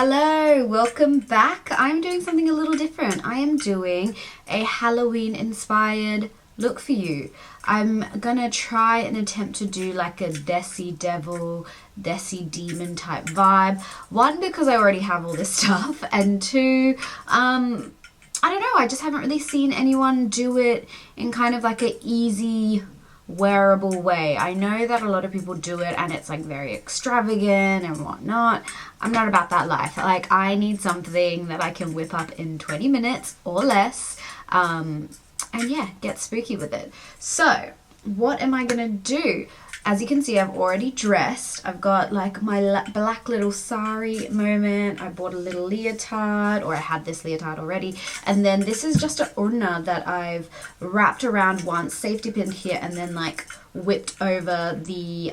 Hello, welcome back. I'm doing something a little different. I am doing a Halloween inspired look for you. I'm gonna try and attempt to do like a Desi devil, Desi demon type vibe. One, because I already have all this stuff, and two, I don't know, I just haven't really seen anyone do it in kind of like a easy wearable way. I know that a lot of people do it and it's like very extravagant and whatnot. I'm not about that life. Like, I need something that I can whip up in 20 minutes or less, and yeah, get spooky with it. So what am I gonna do? As you can see, I've already dressed. I've got like my black little sari moment. I bought a little leotard, or I had this leotard already. And then this is just an urna that I've wrapped around once, safety pinned here, and then like whipped over the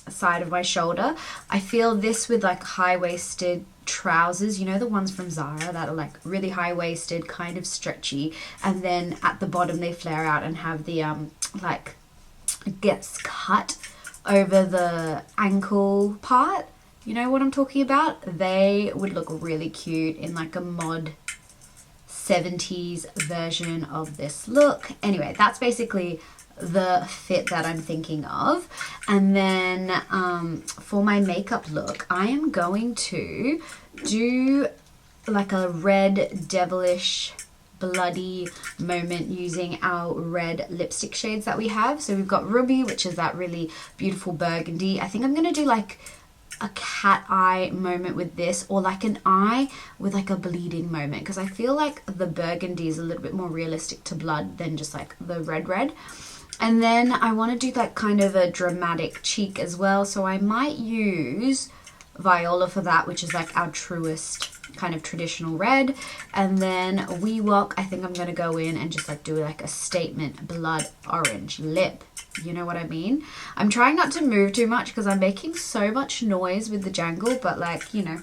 side of my shoulder. I feel this with like high-waisted trousers, you know, the ones from Zara that are like really high-waisted, kind of stretchy, and then at the bottom they flare out and have the like it gets cut over the ankle part. You know what I'm talking about? They would look really cute in like a mod 70s version of this look. Anyway, that's basically the fit that I'm thinking of. And then for my makeup look, I am going to do like a red devilish bloody moment using our red lipstick shades that we have. So we've got Ruby, which is that really beautiful burgundy. I think I'm gonna do like a cat eye moment with this, or like an eye with like a bleeding moment, because I feel like the burgundy is a little bit more realistic to blood than just like the red. And then I want to do like kind of a dramatic cheek as well, so I might use Viola for that, which is like our truest kind of traditional red. And then We Walk, I think I'm gonna go in and just like do like a statement blood orange lip. You know what I mean? I'm trying not to move too much because I'm making so much noise with the jangle, but like, you know,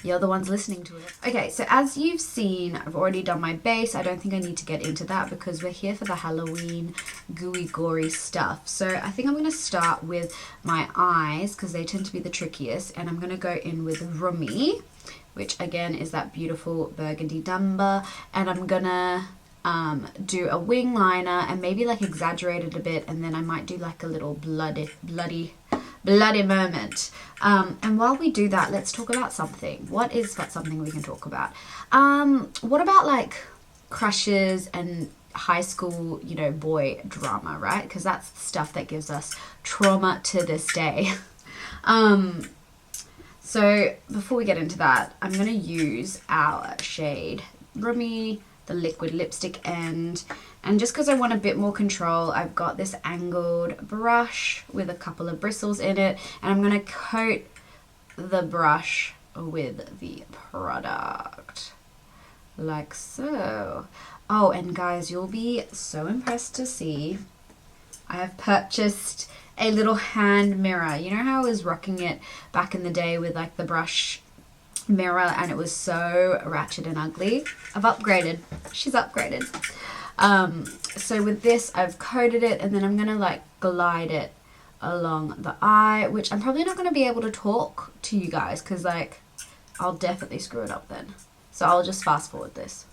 you're the ones listening to it. Okay, so as you've seen, I've already done my base. I don't think I need to get into that because we're here for the Halloween gooey, gory stuff. So I think I'm going to start with my eyes because they tend to be the trickiest. And I'm going to go in with Rumi, which again is that beautiful burgundy dumber. And I'm going to do a wing liner and maybe like exaggerate it a bit. And then I might do like a little bloody moment. And while we do that, let's talk about something. What is something we can talk about? What about like crushes and high school, you know, boy drama, right? Because that's the stuff that gives us trauma to this day. So before we get into that, I'm going to use our shade Rumi, the liquid lipstick end. And just because I want a bit more control, I've got this angled brush with a couple of bristles in it. And I'm going to coat the brush with the product. Like so. Oh, and guys, you'll be so impressed to see I have purchased a little hand mirror. You know how I was rocking it back in the day with like the brush mirror and it was so ratchet and ugly? I've upgraded. She's upgraded. So with this, I've coated it and then I'm going to like glide it along the eye, which I'm probably not going to be able to talk to you guys because like I'll definitely screw it up then. So I'll just fast forward this.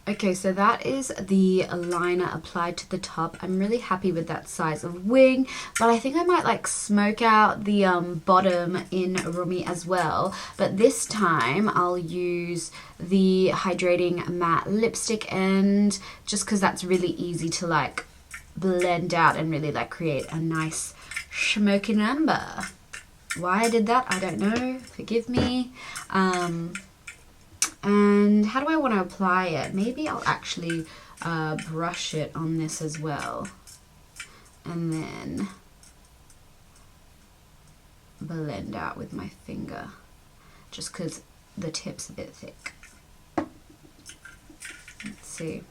Okay, so that is the liner applied to the top. I'm really happy with that size of wing, but I think I might like smoke out the bottom in Rumi as well. But this time I'll use the hydrating matte lipstick end, just because that's really easy to like blend out and really like create a nice smoky number. Why I did that, I don't know. Forgive me. And how do I want to apply it? Maybe I'll actually brush it on this as well. And then blend out with my finger. Just because the tip's a bit thick. Let's see.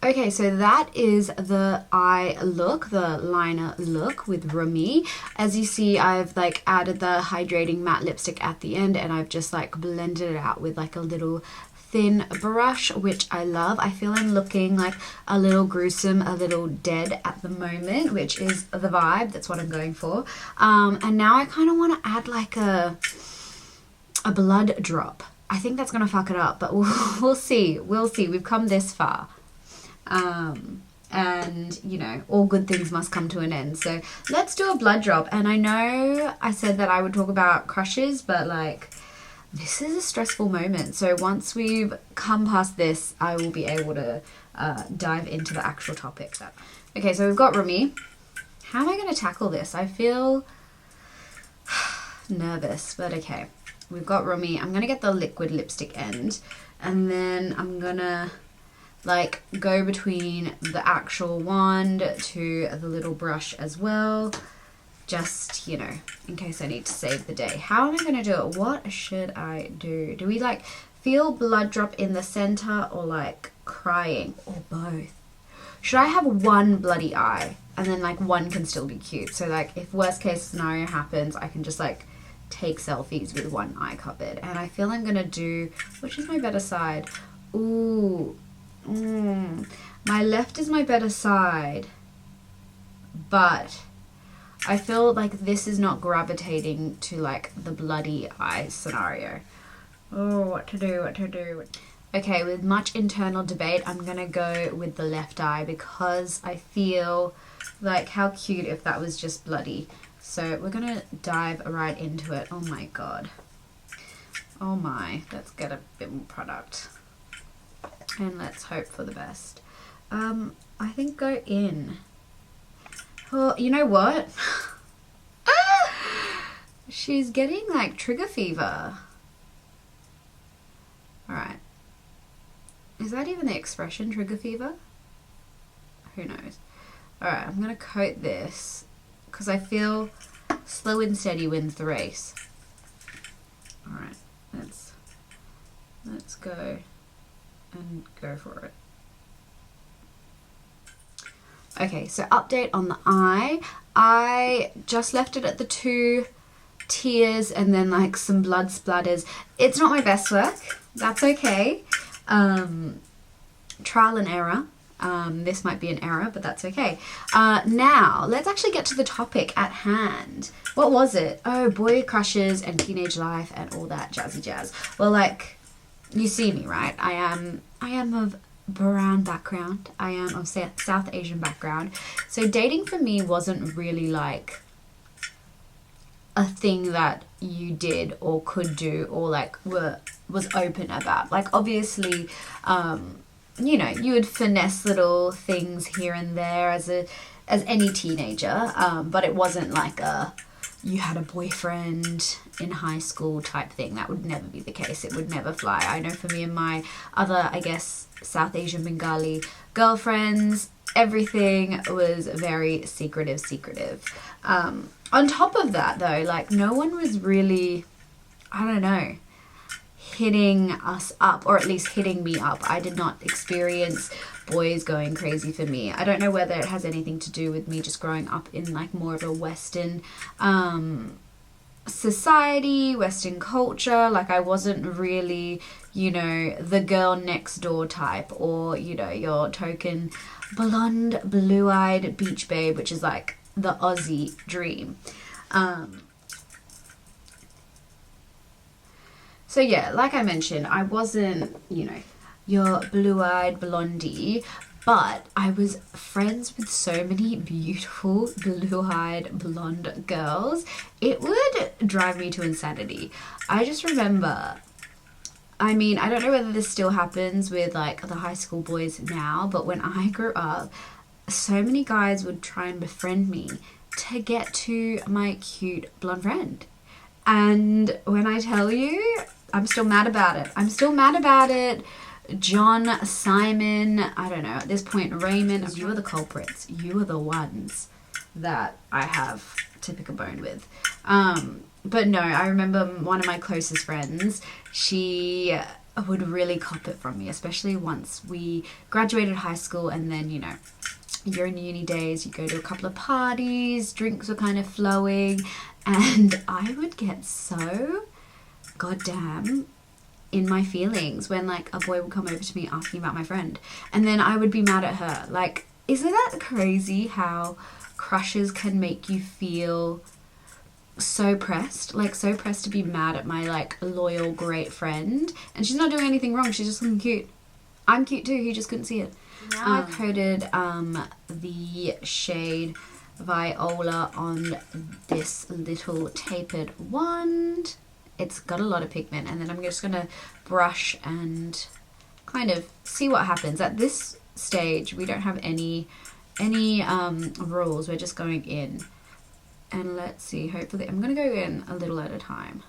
Okay, so that is the eye look, the liner look with Rumi. As you see, I've like added the hydrating matte lipstick at the end and I've just like blended it out with like a little thin brush, which I love. I feel I'm looking like a little gruesome, a little dead at the moment, which is the vibe. That's what I'm going for. And now I kind of want to add like a blood drop. I think that's going to fuck it up, but we'll see. We'll see. We've come this far. And, you know, all good things must come to an end. So let's do a blood drop. And I know I said that I would talk about crushes, but like, this is a stressful moment. So once we've come past this, I will be able to dive into the actual topic. Okay, so we've got Rumi. How am I going to tackle this? I feel nervous, but okay. We've got Rumi. I'm going to get the liquid lipstick end, and then I'm going to like go between the actual wand to the little brush as well, just, you know, in case I need to save the day. How am I going to do it? What should I do? Do we like feel blood drop in the center, or like crying, or both? Should I have one bloody eye and then like one can still be cute? So like if worst case scenario happens, I can just like take selfies with one eye covered. And I feel I'm going to do, which is my better side? Ooh. My left is my better side, but I feel like this is not gravitating to like the bloody eye scenario. Oh, what to do? Okay, with much internal debate, I'm gonna go with the left eye because I feel like how cute if that was just bloody. So we're gonna dive right into it. Oh my god. Oh my, let's get a bit more product. And let's hope for the best. I think go in. Oh, you know what? She's getting like trigger fever. Alright. Is that even the expression, trigger fever? Who knows? Alright, I'm going to coat this because I feel slow and steady wins the race. Alright, let's go and go for it. Okay, so update on the eye. I just left it at the 2 tears and then like some blood splatters. It's not my best work. That's okay. Trial and error. This might be an error, but that's okay. Now, let's actually get to the topic at hand. What was it? Oh, boy crushes and teenage life and all that jazzy jazz. Well, like, you see me, right? I am of brown background. I am of South Asian background. So dating for me wasn't really like a thing that you did or could do or like was open about. Like obviously, you know, you would finesse little things here and there as any teenager, but it wasn't like you had a boyfriend in high school type thing. That would never be the case. It would never fly. I know for me and my other, I guess, South Asian Bengali girlfriends, everything was very secretive. On top of that though, like no one was really, I don't know, hitting us up, or at least hitting me up. I did not experience boys going crazy for me. I don't know whether it has anything to do with me just growing up in like more of a Western society, Western culture. Like I wasn't really, you know, the girl next door type, or, you know, your token blonde, blue-eyed beach babe, which is like the Aussie dream. So yeah, like I mentioned, I wasn't, you know, your blue-eyed blondie, but I was friends with so many beautiful blue-eyed blonde girls. It would drive me to insanity. I just remember, I mean, I don't know whether this still happens with like the high school boys now, but when I grew up, so many guys would try and befriend me to get to my cute blonde friend. And when I tell you, I'm still mad about it. John, Simon, I don't know, at this point, Raymond, you are the culprits. You are the ones that I have to pick a bone with. But no, I remember one of my closest friends, she would really cop it from me, especially once we graduated high school, and then, you know, you're in uni days, you go to a couple of parties, drinks were kind of flowing, and I would get so goddamn in my feelings when like a boy would come over to me asking about my friend, and then I would be mad at her. Like, isn't that crazy how crushes can make you feel so pressed, like so pressed to be mad at my like loyal great friend, and she's not doing anything wrong, she's just looking cute. I'm cute too, he just couldn't see it. Now I've coated the shade Viola on this little tapered wand. It's got a lot of pigment, and then I'm just gonna brush and kind of see what happens. At this stage we don't have any rules, we're just going in. And let's see, hopefully, I'm going to go in a little at a time.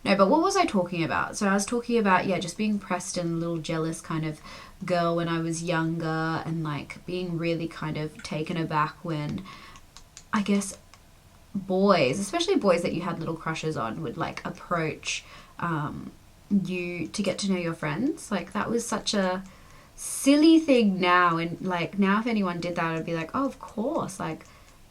No, but what was I talking about? So I was talking about, yeah, just being pressed and a little jealous kind of girl when I was younger, and like being really kind of taken aback when, I guess, boys, especially boys that you had little crushes on, would like approach you to get to know your friends. Like, that was such a silly thing now. And like now if anyone did that, I'd be like, oh, of course, like,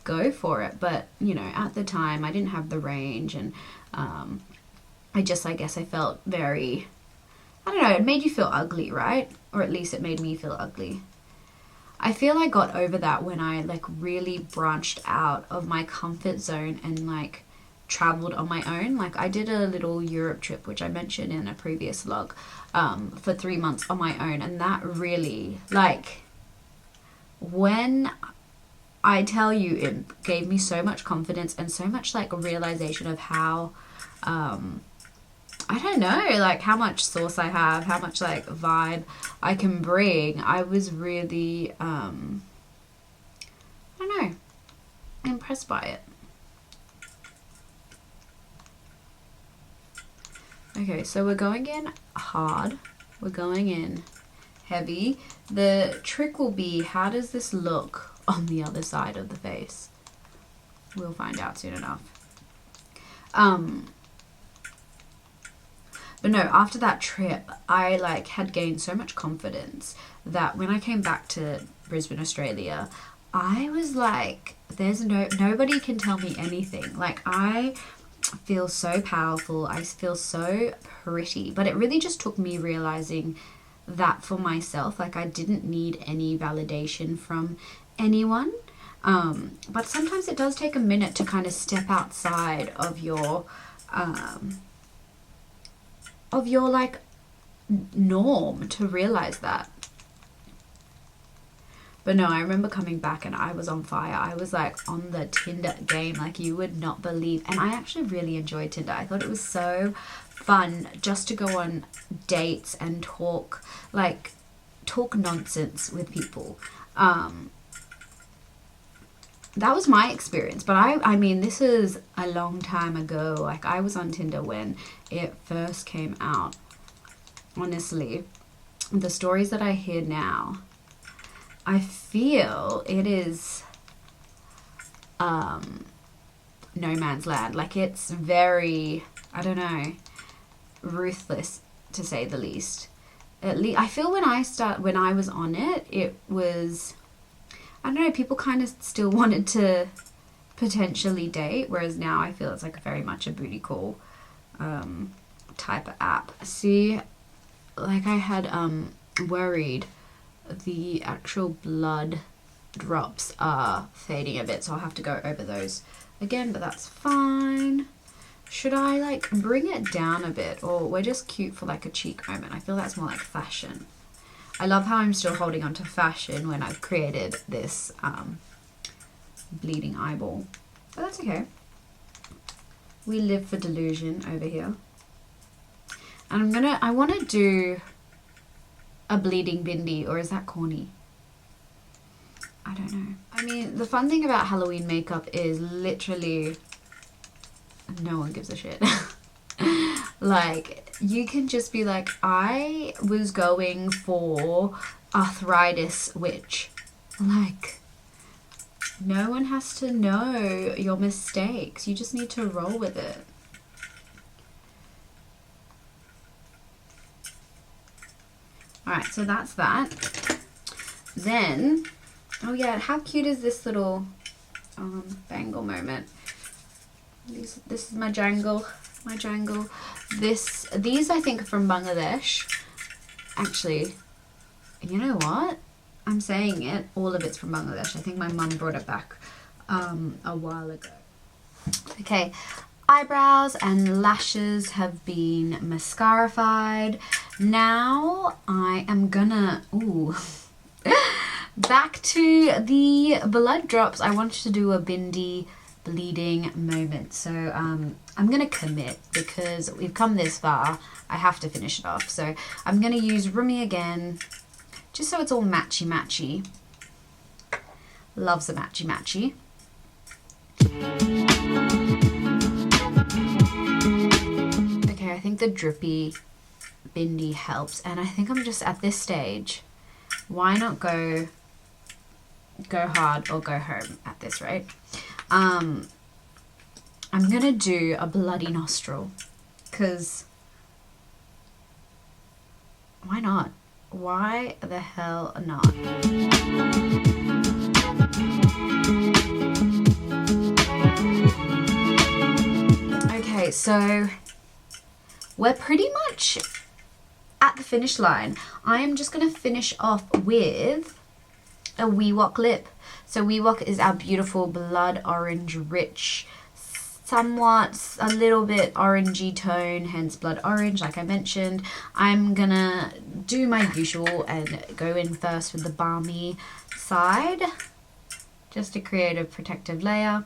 go for it. But you know, at the time I didn't have the range, and I guess I felt very, I don't know, it made you feel ugly, right? Or at least it made me feel ugly. I feel I got over that when I like really branched out of my comfort zone and like traveled on my own. Like, I did a little Europe trip, which I mentioned in a previous vlog, for 3 months on my own, and that really, like, when I tell you, it gave me so much confidence and so much like realization of how, I don't know, like how much sauce I have, how much like vibe I can bring. I was really, I don't know, impressed by it. Okay, so we're going in hard, we're going in heavy. The trick will be, how does this look on the other side of the face? We'll find out soon enough. But no, after that trip, I like had gained so much confidence that when I came back to Brisbane, Australia, I was like, there's nobody can tell me anything. Like, I feel so powerful, I feel so pretty. But it really just took me realizing that for myself, like, I didn't need any validation from anyone. But sometimes it does take a minute to kind of step outside of your like norm to realize that. But no, I remember coming back and I was on fire. I was like on the Tinder game like you would not believe. And I actually really enjoyed Tinder. I thought it was so fun just to go on dates and talk nonsense with people. That was my experience. But I mean, this is a long time ago. Like, I was on Tinder when it first came out. Honestly, the stories that I hear now, I feel it is no man's land. Like, it's very, I don't know, ruthless to say the least. At least I feel when I was on it, it was, I don't know, people kind of still wanted to potentially date, whereas now I feel it's like very much a booty call type of app. See, like, I had worried the actual blood drops are fading a bit, so I'll have to go over those again, but that's fine. Should I like bring it down a bit, or we're just cute for like a cheek moment? I feel that's more like fashion. I love how I'm still holding on to fashion when I've created this bleeding eyeball, but that's okay. We live for delusion over here. And I want to do a bleeding bindi, or is that corny? I don't know. I mean, the fun thing about Halloween makeup is literally no one gives a shit. Like, you can just be like, I was going for arthritis witch. Like, no one has to know your mistakes. You just need to roll with it. Alright, so that's that. Then, oh yeah, how cute is this little bangle moment? This is my jangle. my jangle. These I think are from Bangladesh. Actually, you know what? I'm saying it. All of it's from Bangladesh. I think my mum brought it back a while ago. Okay, eyebrows and lashes have been mascarified. Now I am gonna, back to the blood drops. I wanted to do a bindi bleeding moment. So I'm gonna commit because we've come this far. I have to finish it off. So I'm gonna use Rumi again, just so it's all matchy-matchy. Loves a matchy-matchy. Okay, I think the drippy bindi helps, and I think I'm just at this stage. Why not go hard or go home at this rate? I'm gonna do a bloody nostril, because why not? Why the hell not? Okay, so we're pretty much at the finish line. I am just going to finish off with a Wewok lip. So Wewok is our beautiful blood orange, rich, somewhat a little bit orangey tone, hence blood orange like I mentioned. I'm gonna do my usual and go in first with the balmy side just to create a protective layer.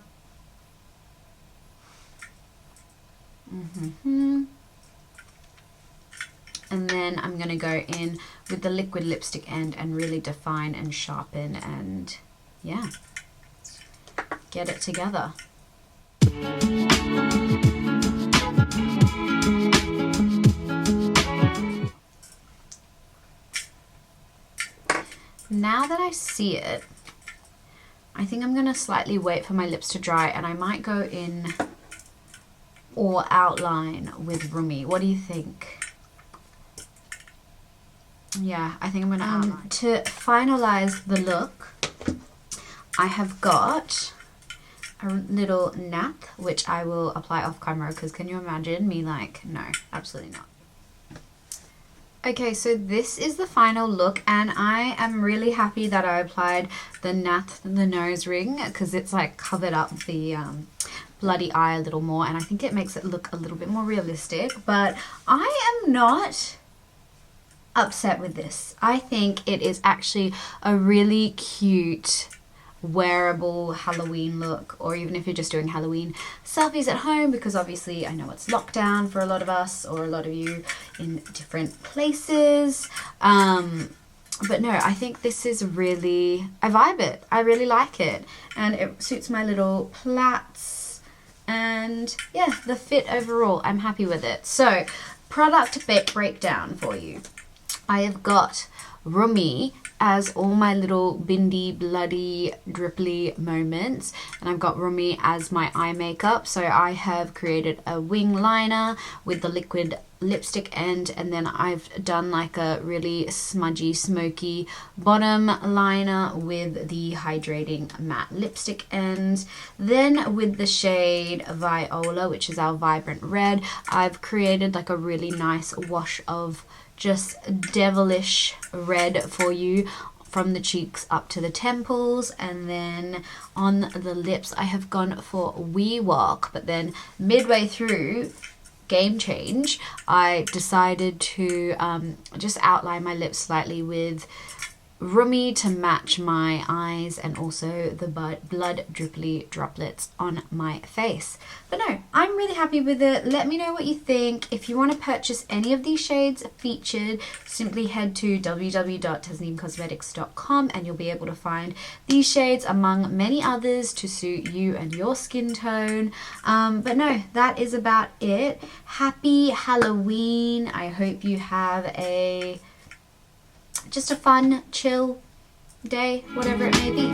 And then I'm gonna go in with the liquid lipstick end and really define and sharpen and yeah, get it together. Now that I see it, I think I'm going to slightly wait for my lips to dry, and I might go in or outline with Rumi. What do you think? Yeah, I think I'm going to outline. To finalize the look, I have got a little nap, which I will apply off camera, because can you imagine me like, no, absolutely not. Okay, so this is the final look, and I am really happy that I applied the nath, the nose ring, because it's like covered up the bloody eye a little more, and I think it makes it look a little bit more realistic. But I am not upset with this. I think it is actually a really cute wearable Halloween look, or even if you're just doing Halloween selfies at home, because obviously I know it's lockdown for a lot of us, or a lot of you in different places. But no, I think this is really, I vibe it. I really like it, and it suits my little plaits, and yeah, the fit overall, I'm happy with it. So product breakdown for you. I have got Rumi as all my little bindi, bloody, dripply moments, and I've got Rumi as my eye makeup. So I have created a wing liner with the liquid lipstick end, and then I've done like a really smudgy, smoky bottom liner with the hydrating matte lipstick end. Then with the shade Viola, which is our vibrant red, I've created like a really nice wash of just devilish red for you from the cheeks up to the temples. And then on the lips I have gone for Wewok, but then midway through, game change, I decided to just outline my lips slightly with Rumi to match my eyes and also the blood dripply droplets on my face. But no, I'm really happy with it. Let me know what you think. If you want to purchase any of these shades featured, simply head to www.tasneemcosmetics.com and you'll be able to find these shades among many others to suit you and your skin tone. But no, that is about it. Happy Halloween. I hope you have just a fun, chill day, whatever it may be.